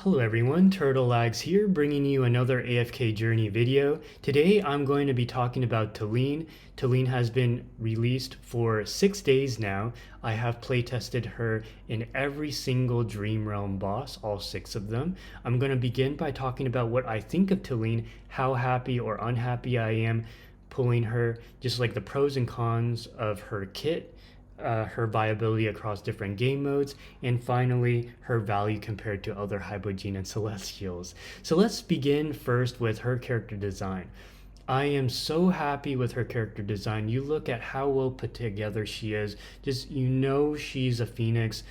Hello everyone, Turtle Lags here, bringing you another AFK journey video. Today I'm going to be talking about Talene. Talene has been released for 6 days now. I have playtested her in every single Dream Realm boss, all 6 of them. I'm going to begin by talking about what I think of Talene, how happy or unhappy I am pulling her, just like the pros and cons of her kit, her viability across different game modes, and finally her value compared to other Hypogean and Celestials. So let's begin first with her character design. I am so happy with her character design. You look at how well put together she is. Just, you know, she's a Phoenix.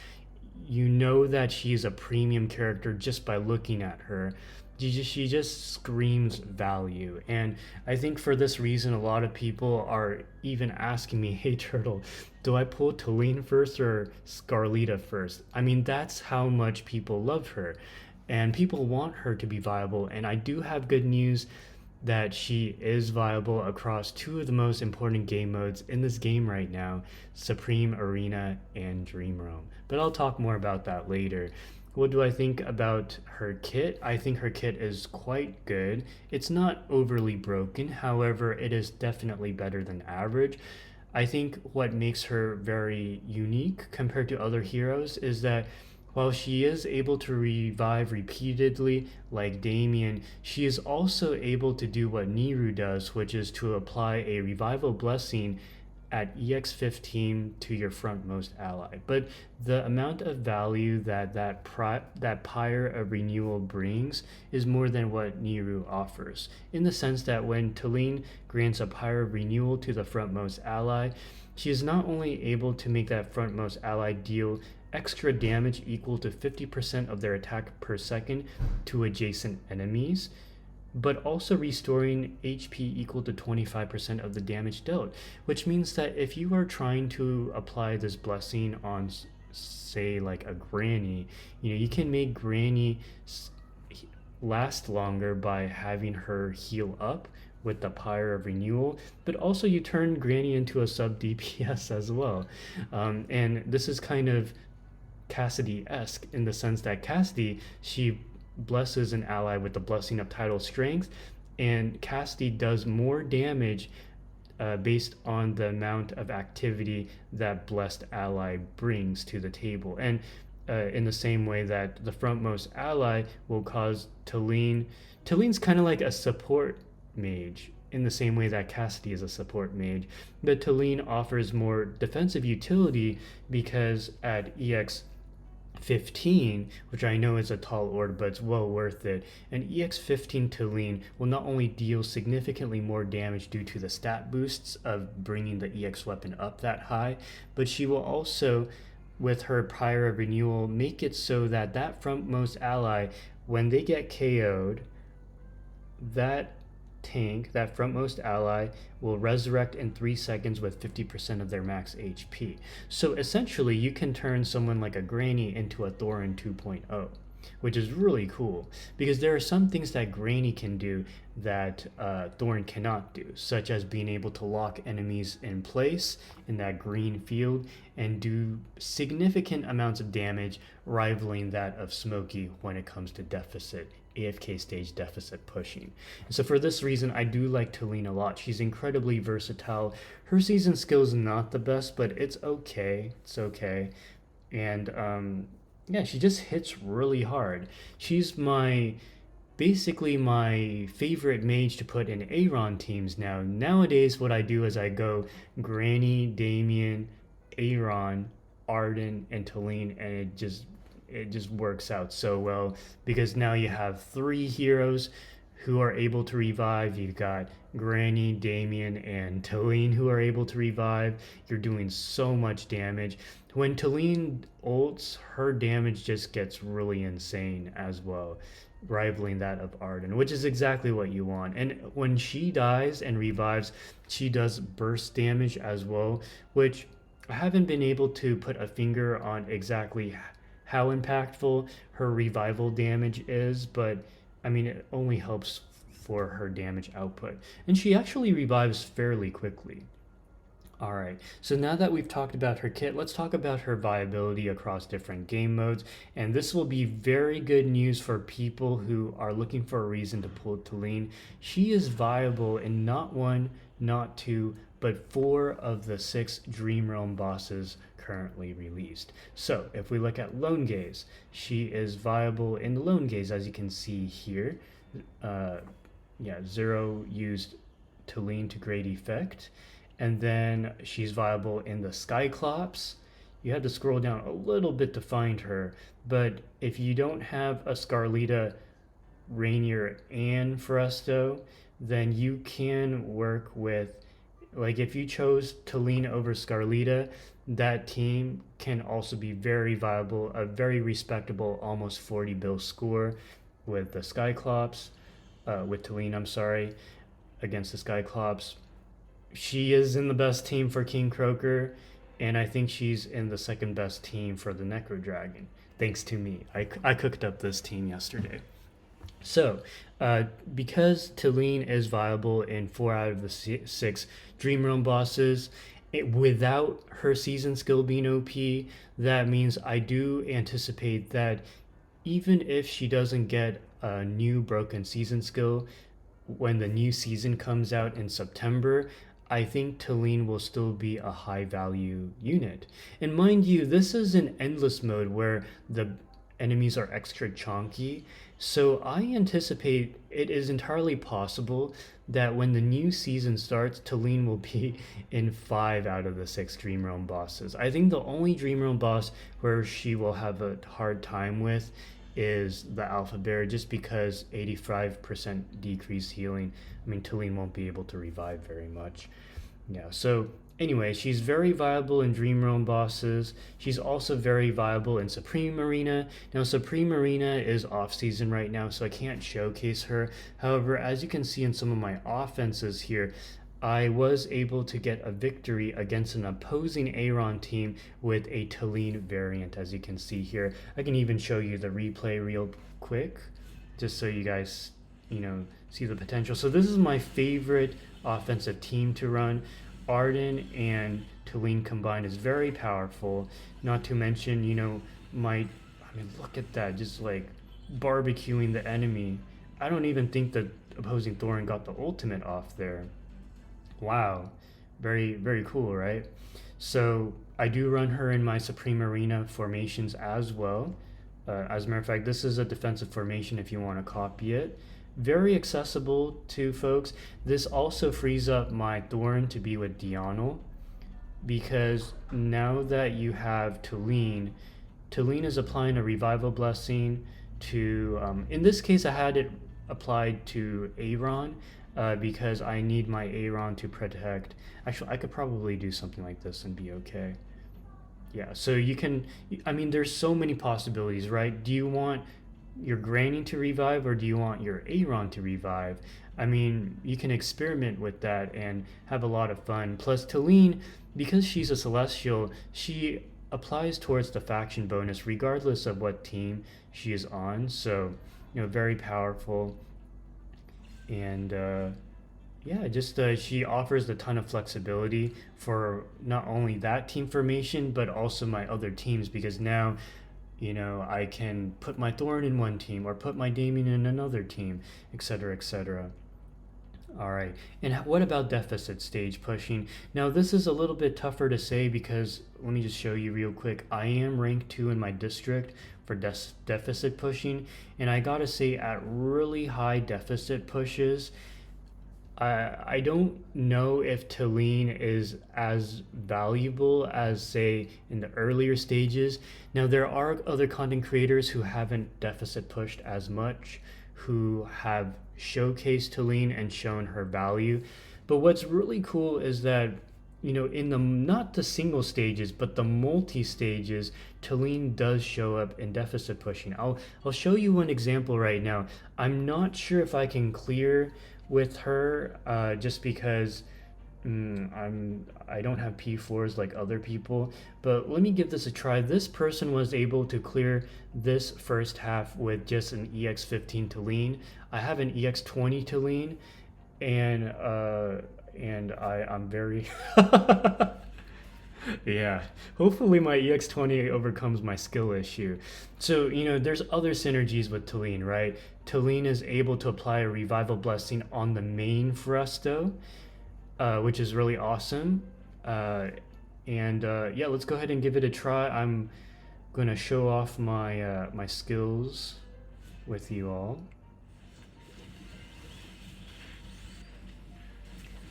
You know that she's a premium character just by looking at her. She just screams value. And I think for this reason, a lot of people are even asking me, hey Turtle, do I pull Talene first or Scarlita first? I mean, that's how much people love her. And people want her to be viable. And I do have good news that she is viable across 2 of the most important game modes in this game right now, Supreme Arena and Dream Realm. But I'll talk more about that later. What do I think about her kit? I think her kit is quite good. It's not overly broken, however, it is definitely better than average. I think what makes her very unique compared to other heroes is that while she is able to revive repeatedly like Damien, she is also able to do what Niru does, which is to apply a revival blessing at EX15 to your frontmost ally. But the amount of value that Pyre of Renewal brings is more than what Niru offers, in the sense that when Talene grants a Pyre of Renewal to the frontmost ally, she is not only able to make that frontmost ally deal extra damage equal to 50% of their attack per second to adjacent enemies, but also restoring HP equal to 25% of the damage dealt, which means that if you are trying to apply this blessing on, say, like a Granny, you can make Granny last longer by having her heal up with the Pyre of Renewal, but also you turn Granny into a sub DPS as well. And this is kind of Cassidy-esque in the sense that Cassidy, she blesses an ally with the blessing of tidal strength, and Cassidy does more damage based on the amount of activity that blessed ally brings to the table. And in the same way that the frontmost ally will cause Talene's kind of like a support mage in the same way that Cassidy is a support mage, but Talene offers more defensive utility because at EX15, which I know is a tall order, but it's well worth it. And EX15 Talene will not only deal significantly more damage due to the stat boosts of bringing the EX weapon up that high, but she will also, with her Pyre of Renewal, make it so that that frontmost ally, when they get KO'd, that frontmost ally, will resurrect in 3 seconds with 50% of their max HP. So essentially, you can turn someone like a Granny into a Thorin 2.0, which is really cool, because there are some things that Granny can do that Thorin cannot do, such as being able to lock enemies in place in that green field and do significant amounts of damage, rivaling that of Smokey when it comes to deficit, AFK stage deficit pushing. And so for this reason, I do like Talene a lot. She's incredibly versatile. Her season skill is not the best, but it's okay. It's okay. And yeah, she just hits really hard. She's basically my favorite mage to put in Aaron teams now. Nowadays, what I do is I go Granny, Damien, Aaron, Arden, and Talene, and it just works out so well, because now you have 3 heroes who are able to revive. You've got Granny, Damien, and Talene who are able to revive. You're doing so much damage. When Talene ults, her damage just gets really insane as well, rivaling that of Arden, which is exactly what you want. And when she dies and revives, she does burst damage as well, which I haven't been able to put a finger on exactly how impactful her revival damage is, but I mean, it only helps for her damage output. And she actually revives fairly quickly. All right, so now that we've talked about her kit, let's talk about her viability across different game modes. And this will be very good news for people who are looking for a reason to pull Talene. She is viable in not one, not two, but four of the 6 Dream Realm bosses currently released. So if we look at Lone Gaze, she is viable in the Lone Gaze, as you can see here. Zero used Talene to great effect. And then she's viable in the Skyclops. You had to scroll down a little bit to find her, but if you don't have a Scarlita, Rainier, and Foresto, then you can work with, like, if you chose Talene over Scarlita, that team can also be very viable, a very respectable almost 40 bill score with the Skyclops, with Talene, I'm sorry, against the Skyclops. She is in the best team for King Croaker, and I think she's in the second best team for the Necro Dragon, thanks to me. I cooked up this team yesterday. So, because Talene is viable in 4 out of the 6 Dream Realm bosses, without her season skill being OP, that means I do anticipate that even if she doesn't get a new broken season skill, when the new season comes out in September, I think Talene will still be a high value unit. And mind you, this is an endless mode where the enemies are extra chonky. So I anticipate it is entirely possible that when the new season starts, Talene will be in 5 out of the 6 Dream Realm bosses. I think the only Dream Realm boss where she will have a hard time with is the Alpha Bear, just because 85% decreased healing. I mean, Talene won't be able to revive very much. Yeah, so anyway, she's very viable in Dream Realm bosses. She's also very viable in Supreme Arena. Now, Supreme Arena is off season right now, so I can't showcase her. However, as you can see in some of my offenses here, I was able to get a victory against an opposing Aeron team with a Talene variant, as you can see here. I can even show you the replay real quick, just so you guys, see the potential. So this is my favorite offensive team to run. Arden and Talene combined is very powerful. Not to mention, look at that, just like barbecuing the enemy. I don't even think the opposing Thorin got the ultimate off there. Wow, very, very cool, right? So I do run her in my Supreme Arena formations as well. As a matter of fact, this is a defensive formation if you want to copy it. Very accessible to folks. This also frees up my Thorin to be with Dianel, because now that you have Talene, Talene is applying a revival blessing to, in this case I had it applied to Aeron, because I need my Aeron to protect. Actually, I could probably do something like this and be okay. Yeah, so you can, there's so many possibilities, right? Do you want your Granny to revive, or do you want your Aeron to revive? You can experiment with that and have a lot of fun. Plus, Talene, because she's a Celestial, she applies towards the faction bonus regardless of what team she is on. So, very powerful. And she offers a ton of flexibility for not only that team formation, but also my other teams, because now, I can put my Thorn in one team or put my Damien in another team, etc., etc. All right, and what about deficit stage pushing? Now, this is a little bit tougher to say because, let me just show you real quick. I am rank 2 in my district for deficit pushing, and I gotta say, at really high deficit pushes, I don't know if Talene is as valuable as, say, in the earlier stages. Now, there are other content creators who haven't deficit pushed as much, who have showcased Talene and shown her value. But what's really cool is that, in the, not the single stages, but the multi stages, Talene does show up in deficit pushing. I'll show you one example right now. I'm not sure if I can clear with her, just because I don't have P4s like other people, but let me give this a try. This person was able to clear this first half with just an EX15 Talene. I have an EX20 Talene, and and I'm very yeah. Hopefully my EX20 overcomes my skill issue. So, there's other synergies with Talene, right? Talene is able to apply a revival blessing on the main Frusto, which is really awesome. Yeah, let's go ahead and give it a try. I'm gonna show off my skills with you all.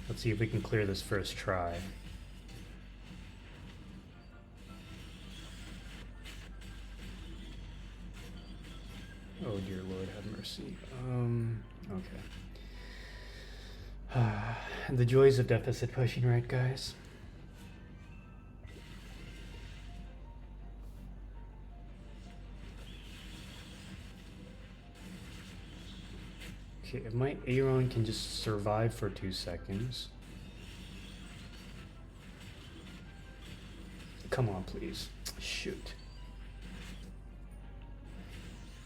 Let's see if we can clear this first try. Oh dear Lord, have mercy. Okay. The joys of deficit pushing, right, guys? Okay, if my Aaron can just survive for 2 seconds. Come on, please. Shoot.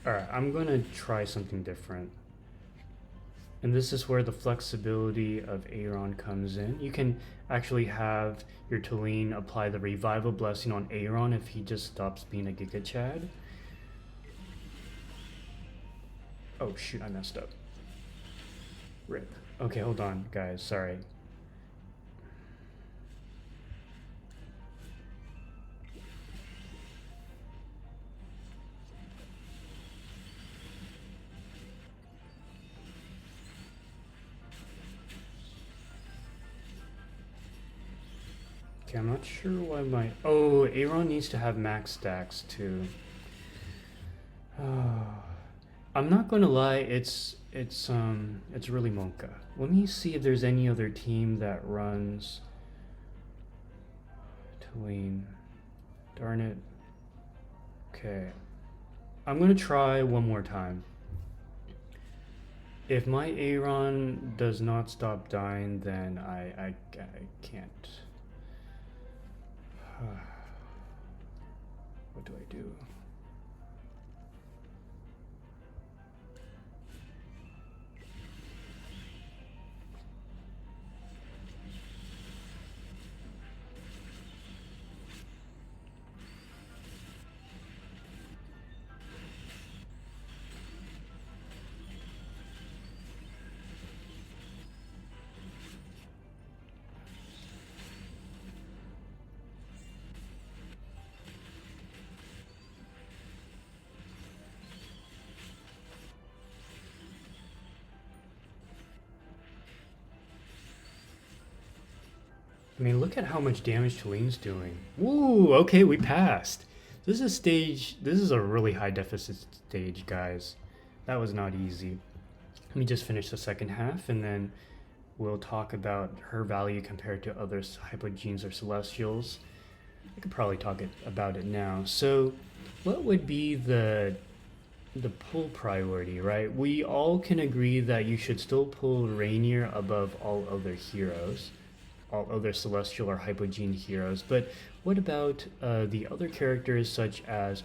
Alright, I'm gonna try something different. And this is where the flexibility of Aaron comes in. You can actually have your Talene apply the revival blessing on Aaron if he just stops being a Giga Chad. Oh shoot, I messed up. Rip. Okay, hold on, guys. Sorry. Okay, I'm not sure why my... Oh, Aaron needs to have max stacks too. Oh. I'm not gonna lie, it's really Monka. Let me see if there's any other team that runs Talene. Darn it. Okay. I'm gonna try one more time. If my Aaron does not stop dying, then I can't. What do I do? I mean, look at how much damage Talene's doing. Woo, okay, we passed. This is a really high deficit stage, guys. That was not easy. Let me just finish the second half, and then we'll talk about her value compared to other hypogenes or celestials. I could probably talk about it now. So, what would be the pull priority, right? We all can agree that you should still pull Rainier above all other heroes, all other celestial or hypogene heroes. But what about the other characters such as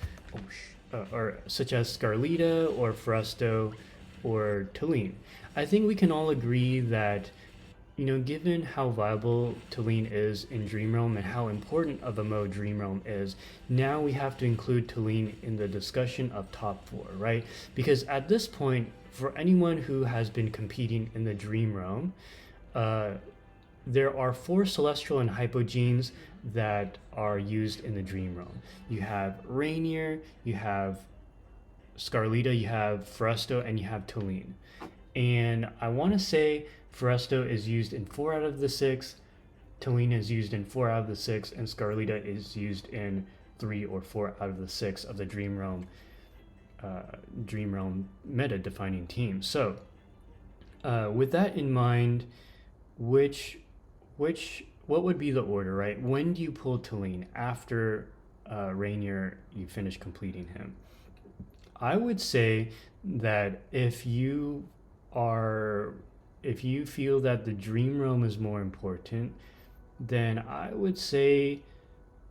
Scarlita or Frusto or Talene? I think we can all agree that, given how viable Talene is in Dream Realm and how important of a mode Dream Realm is, now we have to include Talene in the discussion of top 4, right? Because at this point, for anyone who has been competing in the Dream Realm, there are 4 celestial and hypogenes that are used in the Dream Realm. You have Rainier, you have Scarlita, you have Frusto, and you have Talene. And I want to say Frusto is used in 4 out of the 6, Talene is used in 4 out of the 6, and Scarlita is used in 3 or 4 out of the 6 of the Dream Realm meta-defining team. So, with that in mind, what would be the order, right? When do you pull Talene? After Rainier, you finish completing him. I would say that if you feel that the Dream Realm is more important, then I would say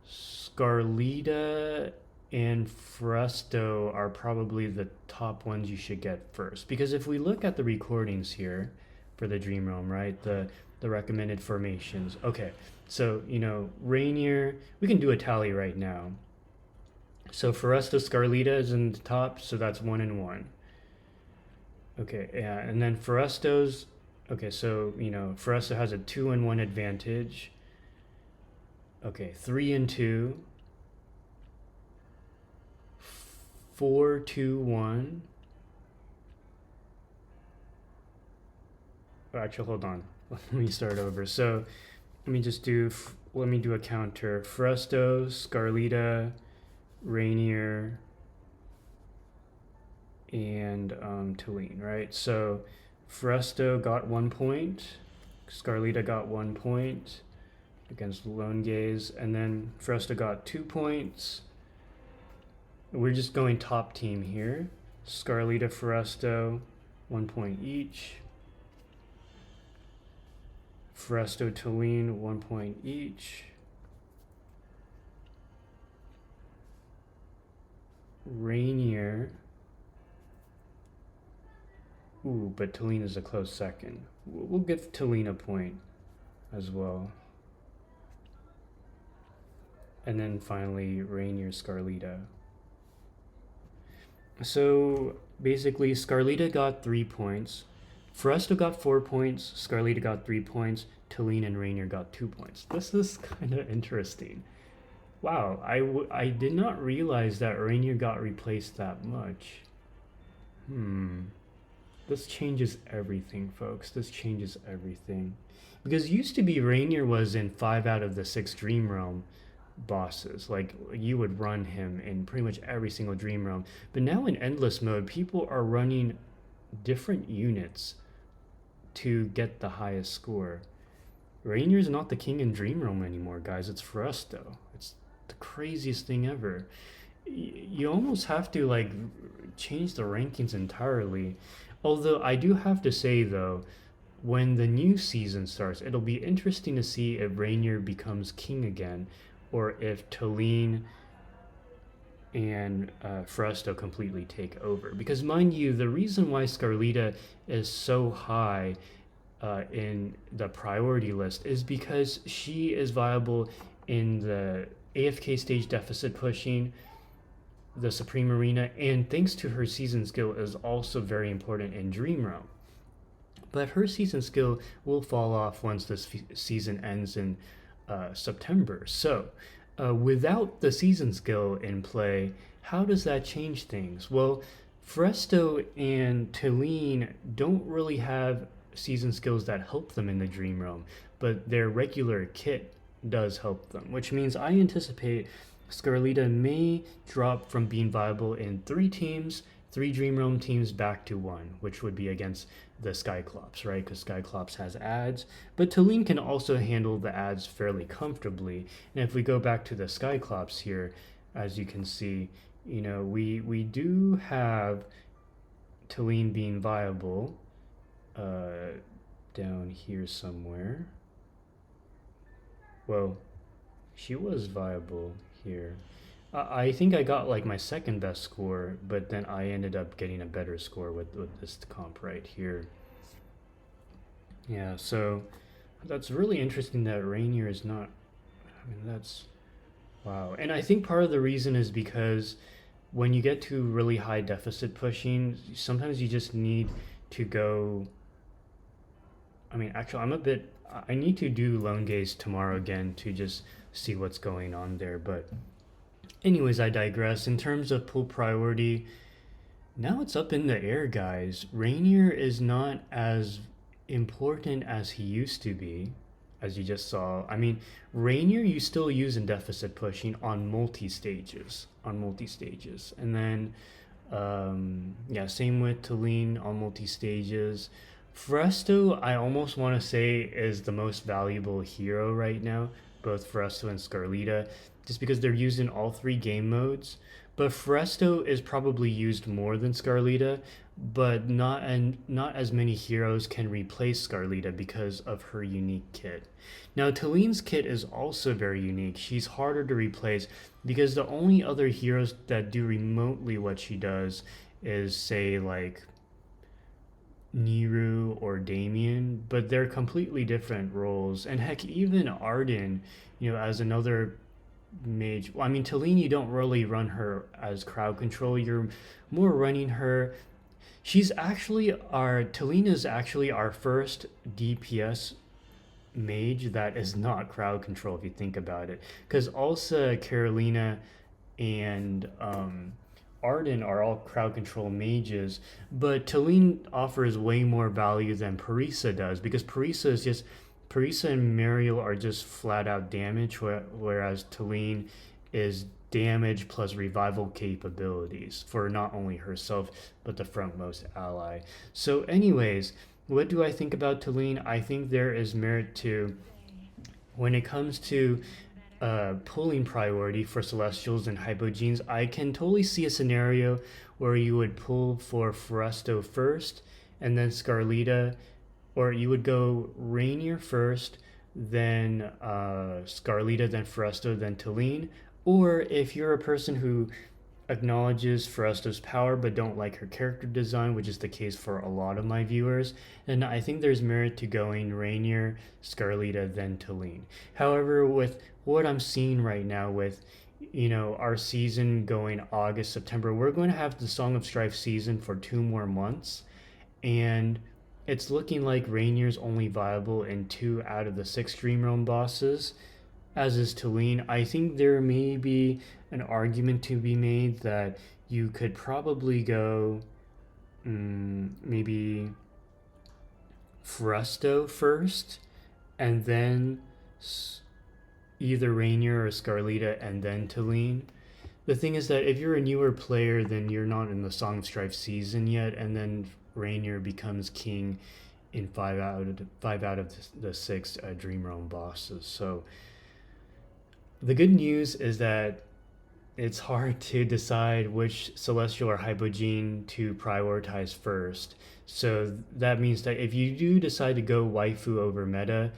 Scarlita and Frusto are probably the top ones you should get first. Because if we look at the recordings here for the Dream Realm, right, the the recommended formations. Okay, so, you know, Rainier, we can do a tally right now. So for us, the Scarlita is in the top, so that's 1-1. Okay, yeah, and then Foresto's, okay, so, you know, Foresto has a 2-1 advantage. Okay, 3-2. 4-2-1. Oh, actually, hold on. Let me start over. So let me just do, let me do a counter. Foresto, Scarlita, Rainier, and Talene, right? So Foresto got 1 point, Scarlita got 1 point against Lone Gaze, and then Foresto got 2 points. We're just going top team here. Scarlita, Foresto, 1 point each. Foresto, Talene, 1 point each. Rainier. Ooh, but Talene is a close second. We'll give Talene a point as well. And then finally, Rainier, Scarlita. So basically, Scarlita got 3 points. Foresto got 4 points. Scarlita got 3 points. Talene and Rainier got 2 points. This is kind of interesting. Wow, I did not realize that Rainier got replaced that much. This changes everything, folks. This changes everything. Because used to be Rainier was in 5 out of the 6 Dream Realm bosses. Like, you would run him in pretty much every single Dream Realm. But now in Endless mode, people are running different units to get the highest score. Rainier's not the king in Dream Realm anymore, guys. It's Foresto. It's the craziest thing ever. You almost have to, like, change the rankings entirely. Although I do have to say, though, when the new season starts, it'll be interesting to see if Rainier becomes king again, or if Talene and Foresto completely take over. Because mind you, the reason why Scarlita is so high in the priority list is because she is viable in the AFK stage deficit pushing, the Supreme Arena, and thanks to her season skill is also very important in Dream Realm. But her season skill will fall off once this season ends in September. So without the season skill in play, how does that change things? Well, Foresto and Talene don't really have season skills that help them in the Dream Realm, but their regular kit does help them, which means I anticipate Scarlita may drop from being viable in 3 teams, 3 Dream Realm teams back to 1, which would be against the Skyclops, right? Because Skyclops has ads, but Talene can also handle the ads fairly comfortably. And if we go back to the Skyclops here, as you can see, you know, we do have Talene being viable down here somewhere. Well, she was viable here. I think I got like my second best score, but then I ended up getting a better score with this comp right here. Yeah, so that's really interesting that Rainier is not, I mean, that's, wow. And I think part of the reason is because when you get to really high deficit pushing, sometimes you just need to go, I mean, actually, I need to do Lone Gaze tomorrow again to just see what's going on there, but anyways, I digress. In terms of pull priority, now it's up in the air, guys. Rainier is not as important as he used to be, as you just saw. I mean, Rainier you still use in deficit pushing on multi-stages. And then, yeah, same with Talene on multi-stages. Foresto, I almost want to say, is the most valuable hero right now, both Foresto and Scarlita, just because they're used in all 3 game modes. But Foresto is probably used more than Scarlita, but not as many heroes can replace Scarlita because of her unique kit. Now, Talene's kit is also very unique. She's harder to replace because the only other heroes that do remotely what she does is, say, like Niru or Damien, but they're completely different roles. And heck, even Arden, as another mage. Well, I mean, Talene, you don't really run her as crowd control. You're more running her. Talene is actually our first DPS mage that is not crowd control if you think about it. Because Elsa, Carolina, and Arden are all crowd control mages, but Talene offers way more value than Parisa does because Parisa and Mariel are just flat out damage, whereas Talene is damage plus revival capabilities for not only herself but the frontmost ally. So, anyways, what do I think about Talene? I think there is merit to when it comes to pulling priority for Celestials and Hypogenes. I can totally see a scenario where you would pull for Frusto first and then Scarlita, or you would go Rainier first, then Scarlita, then Frusto, then Talene. Or if you're a person who acknowledges Frusto's power but don't like her character design, which is the case for a lot of my viewers, then I think there's merit to going Rainier, Scarlita, then Talene. However, with what I'm seeing right now with our season going August, September, we're going to have the Song of Strife season for 2 more months, and it's looking like Rainier's only viable in 2 out of the 6 Dream Realm bosses, as is Talene. I think there may be an argument to be made that you could probably go maybe Frusto first, and then either Rainier or Scarlita, and then Talene. The thing is that if you're a newer player, then you're not in the Song of Strife season yet, and then Rainier becomes king in 5 out of the 6 Dream Realm bosses. So the good news is that it's hard to decide which Celestial or Hypogene to prioritize first. So that means that if you do decide to go waifu over meta,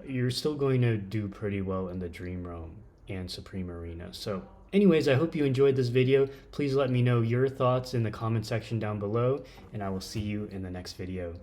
you're still going to do pretty well in the Dream Realm and Supreme Arena. So anyways, I hope you enjoyed this video. Please let me know your thoughts in the comment section down below, and I will see you in the next video.